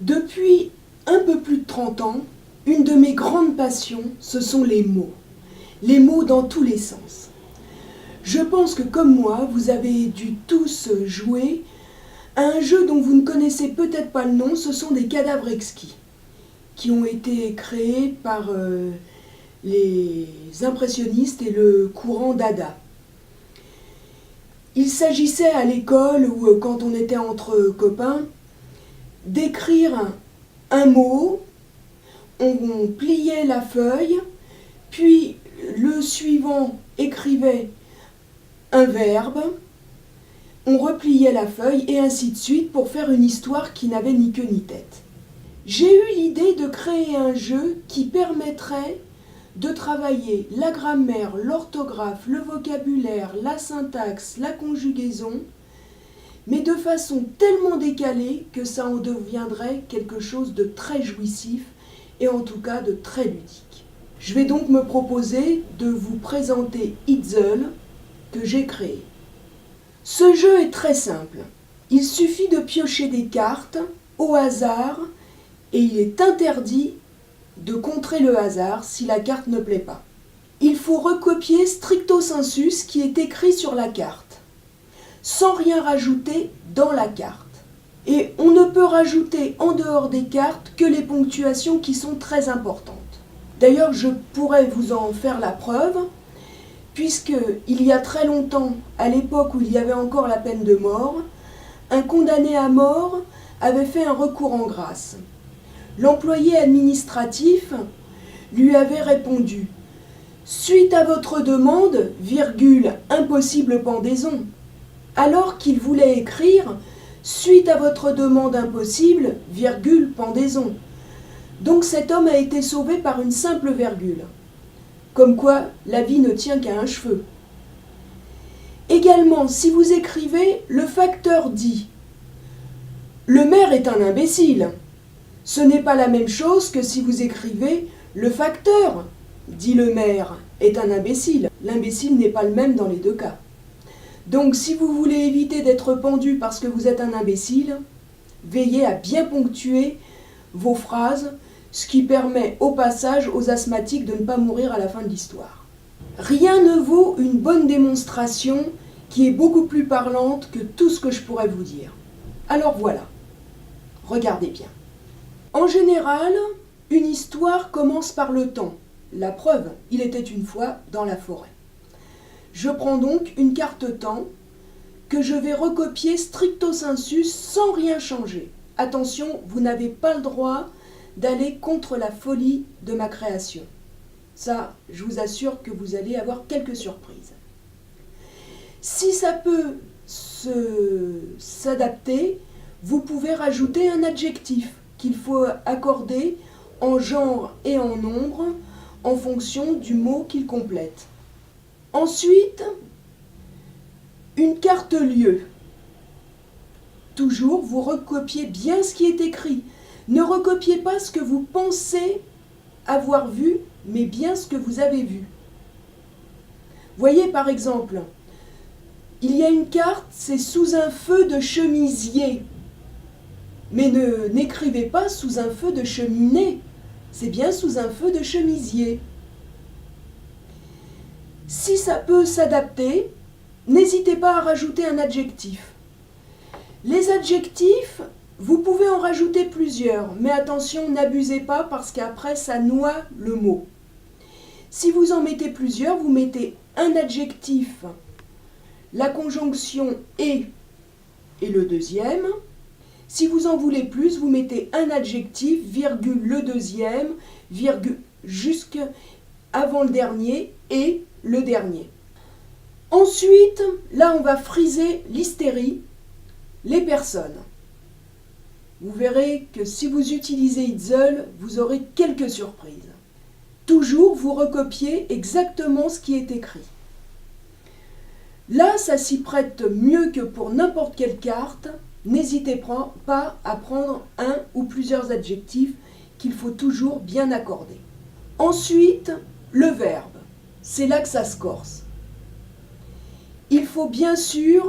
Depuis un peu plus de 30 ans, une de mes grandes passions, ce sont les mots. Les mots dans tous les sens. Je pense que comme moi, vous avez dû tous jouer à un jeu dont vous ne connaissez peut-être pas le nom, ce sont des cadavres exquis, qui ont été créés par les impressionnistes et le courant Dada. Il s'agissait à l'école ou quand on était entre copains d'écrire un mot, on pliait la feuille, puis le suivant écrivait un verbe, on repliait la feuille et ainsi de suite pour faire une histoire qui n'avait ni queue ni tête. J'ai eu l'idée de créer un jeu qui permettrait de travailler la grammaire, l'orthographe, le vocabulaire, la syntaxe, la conjugaison, mais de façon tellement décalée que ça en deviendrait quelque chose de très jouissif et en tout cas de très ludique. Je vais donc me proposer de vous présenter Itzl que j'ai créé. Ce jeu est très simple. Il suffit de piocher des cartes au hasard et il est interdit de contrer le hasard si la carte ne plaît pas. Il faut recopier stricto sensu ce qui est écrit sur la carte, sans rien rajouter dans la carte. Et on ne peut rajouter en dehors des cartes que les ponctuations qui sont très importantes. D'ailleurs, je pourrais vous en faire la preuve, puisque il y a très longtemps, à l'époque où il y avait encore la peine de mort, un condamné à mort avait fait un recours en grâce. L'employé administratif lui avait répondu « Suite à votre demande, virgule, impossible pendaison », alors qu'il voulait écrire « Suite à votre demande impossible, virgule, pendaison ». Donc cet homme a été sauvé par une simple virgule. Comme quoi, la vie ne tient qu'à un cheveu. Également, si vous écrivez « Le facteur dit »,« Le maire est un imbécile », ce n'est pas la même chose que si vous écrivez « Le facteur dit le maire est un imbécile ». L'imbécile n'est pas le même dans les deux cas. Donc si vous voulez éviter d'être pendu parce que vous êtes un imbécile, veillez à bien ponctuer vos phrases, ce qui permet au passage aux asthmatiques de ne pas mourir à la fin de l'histoire. Rien ne vaut une bonne démonstration qui est beaucoup plus parlante que tout ce que je pourrais vous dire. Alors voilà, regardez bien. En général, une histoire commence par le temps. La preuve, il était une fois dans la forêt. Je prends donc une carte temps que je vais recopier stricto sensu sans rien changer. Attention, vous n'avez pas le droit d'aller contre la folie de ma création. Ça, je vous assure que vous allez avoir quelques surprises. Si ça peut s'adapter, vous pouvez rajouter un adjectif qu'il faut accorder en genre et en nombre en fonction du mot qu'il complète. Ensuite, une carte lieu. Toujours, vous recopiez bien ce qui est écrit. Ne recopiez pas ce que vous pensez avoir vu, mais bien ce que vous avez vu. Voyez par exemple, il y a une carte, c'est sous un feu de chemisier. Mais n'écrivez pas sous un feu de cheminée, c'est bien sous un feu de chemisier. Si ça peut s'adapter, n'hésitez pas à rajouter un adjectif. Les adjectifs, vous pouvez en rajouter plusieurs, mais attention, n'abusez pas parce qu'après ça noie le mot. Si vous en mettez plusieurs, vous mettez un adjectif, la conjonction et le deuxième. Si vous en voulez plus, vous mettez un adjectif, virgule le deuxième, virgule jusqu'avant le dernier et le dernier. Ensuite, là on va friser l'hystérie, les personnes. Vous verrez que si vous utilisez Itzl, vous aurez quelques surprises. Toujours, vous recopiez exactement ce qui est écrit. Là, ça s'y prête mieux que pour n'importe quelle carte. N'hésitez pas à prendre un ou plusieurs adjectifs qu'il faut toujours bien accorder. Ensuite, le verbe. C'est là que ça se corse. Il faut bien sûr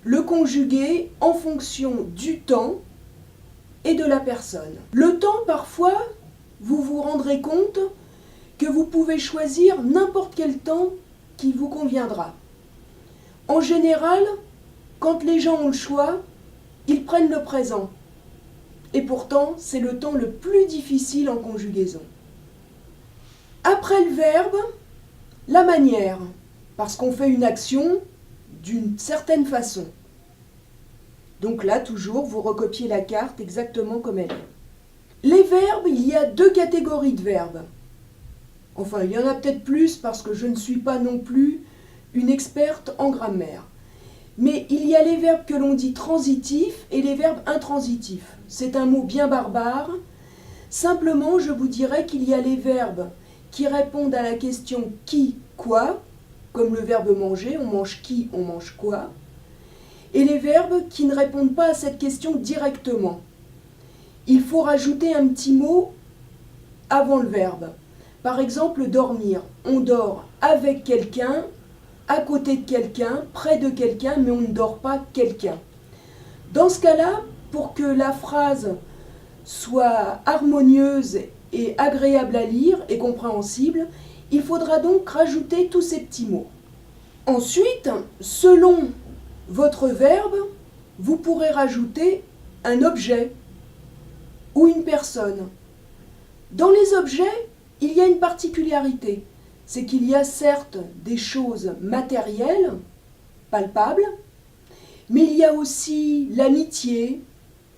le conjuguer en fonction du temps et de la personne. Le temps, parfois, vous vous rendrez compte que vous pouvez choisir n'importe quel temps qui vous conviendra. En général, quand les gens ont le choix, ils prennent le présent. Et pourtant, c'est le temps le plus difficile en conjugaison. Après le verbe, la manière, parce qu'on fait une action d'une certaine façon. Donc là, toujours, vous recopiez la carte exactement comme elle est. Les verbes, il y a deux catégories de verbes. Enfin, il y en a peut-être plus parce que je ne suis pas non plus une experte en grammaire. Mais il y a les verbes que l'on dit transitifs et les verbes intransitifs. C'est un mot bien barbare. Simplement, je vous dirais qu'il y a les verbes qui répondent à la question qui, quoi, comme le verbe manger, on mange qui, on mange quoi, et les verbes qui ne répondent pas à cette question directement. Il faut rajouter un petit mot avant le verbe. Par exemple, dormir. On dort avec quelqu'un, à côté de quelqu'un, près de quelqu'un, mais on ne dort pas quelqu'un. Dans ce cas-là, pour que la phrase soit harmonieuse et agréable à lire et compréhensible, il faudra donc rajouter tous ces petits mots. Ensuite, selon votre verbe, vous pourrez rajouter un objet ou une personne. Dans les objets, il y a une particularité, c'est qu'il y a certes des choses matérielles, palpables, mais il y a aussi l'amitié,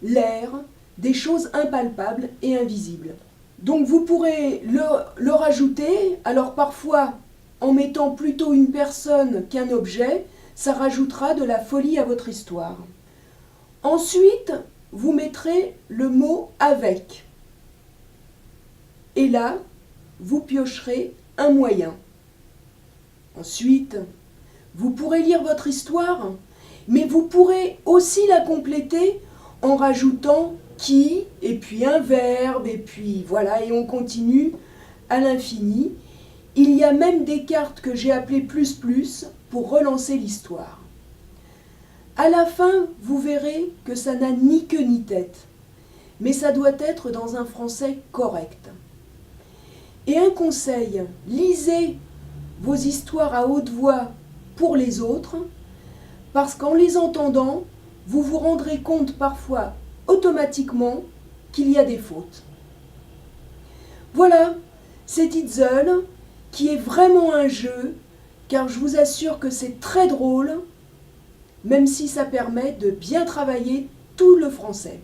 l'air, des choses impalpables et invisibles. Donc vous pourrez le rajouter, alors parfois en mettant plutôt une personne qu'un objet, ça rajoutera de la folie à votre histoire. Ensuite, vous mettrez le mot avec. Et là, vous piocherez un moyen. Ensuite, vous pourrez lire votre histoire, mais vous pourrez aussi la compléter en rajoutant qui, et puis un verbe, et puis voilà, et on continue à l'infini. Il y a même des cartes que j'ai appelées plus pour relancer l'histoire. À la fin, vous verrez que ça n'a ni queue ni tête, mais ça doit être dans un français correct. Et un conseil, lisez vos histoires à haute voix pour les autres, parce qu'en les entendant, vous vous rendrez compte parfois automatiquement qu'il y a des fautes. Voilà, c'est Itzel, qui est vraiment un jeu, car je vous assure que c'est très drôle, même si ça permet de bien travailler tout le français.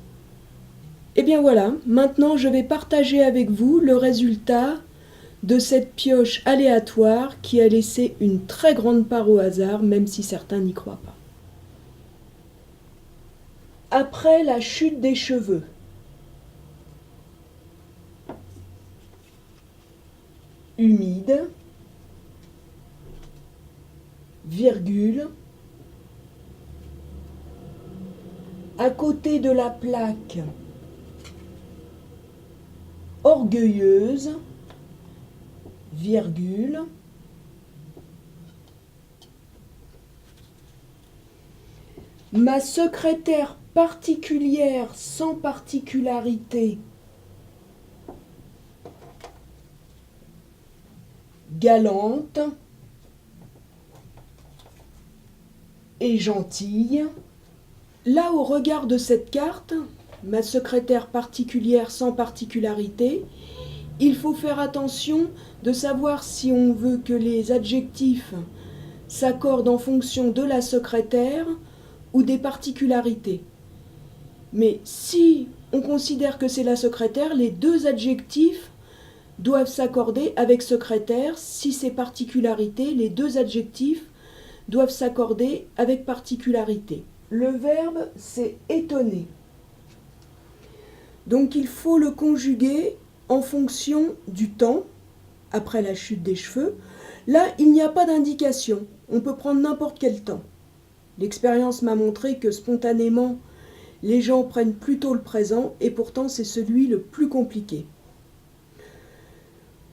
Et bien voilà, maintenant je vais partager avec vous le résultat de cette pioche aléatoire qui a laissé une très grande part au hasard, même si certains n'y croient pas. Après la chute des cheveux. Humide, virgule, à côté de la plaque, orgueilleuse, virgule, ma secrétaire particulière sans particularité, galante et gentille. Là, au regard de cette carte, ma secrétaire particulière sans particularité, il faut faire attention de savoir si on veut que les adjectifs s'accordent en fonction de la secrétaire ou des particularités. Mais si on considère que c'est la secrétaire, les deux adjectifs doivent s'accorder avec secrétaire. Si c'est particularité, les deux adjectifs doivent s'accorder avec particularité. Le verbe, c'est étonner. Donc il faut le conjuguer en fonction du temps, après la chute des cheveux. Là, il n'y a pas d'indication. On peut prendre n'importe quel temps. L'expérience m'a montré que spontanément, les gens prennent plutôt le présent et pourtant c'est celui le plus compliqué.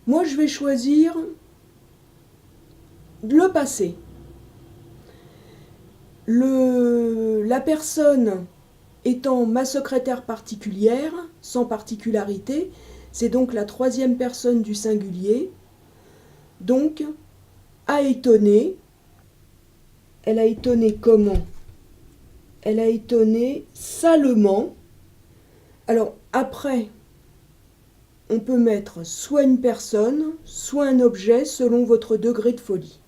Moi, je vais choisir le passé. La personne étant ma secrétaire particulière, sans particularité, c'est donc la troisième personne du singulier. Donc, a étonné. Elle a étonné comment? Elle a étonné salement. Alors, après, on peut mettre soit une personne, soit un objet selon votre degré de folie.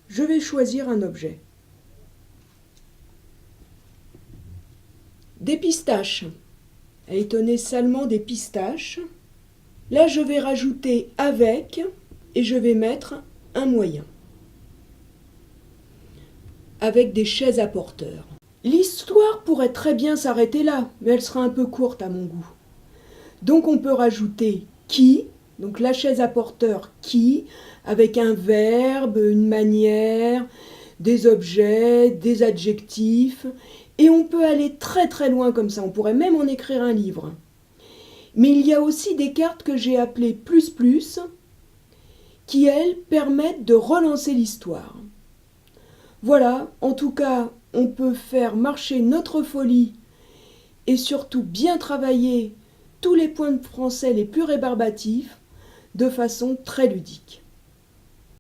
Je vais choisir un objet. Des pistaches. Elle a étonné salement des pistaches. Là, je vais rajouter avec et je vais mettre un moyen. Avec des chaises à porteurs. L'histoire pourrait très bien s'arrêter là, mais elle sera un peu courte à mon goût. Donc on peut rajouter qui, donc la chaise à porteurs qui, avec un verbe, une manière, des objets, des adjectifs, et on peut aller très très loin comme ça, on pourrait même en écrire un livre. Mais il y a aussi des cartes que j'ai appelées plus plus, qui elles permettent de relancer l'histoire. Voilà, en tout cas, on peut faire marcher notre folie et surtout bien travailler tous les points de français les plus rébarbatifs de façon très ludique.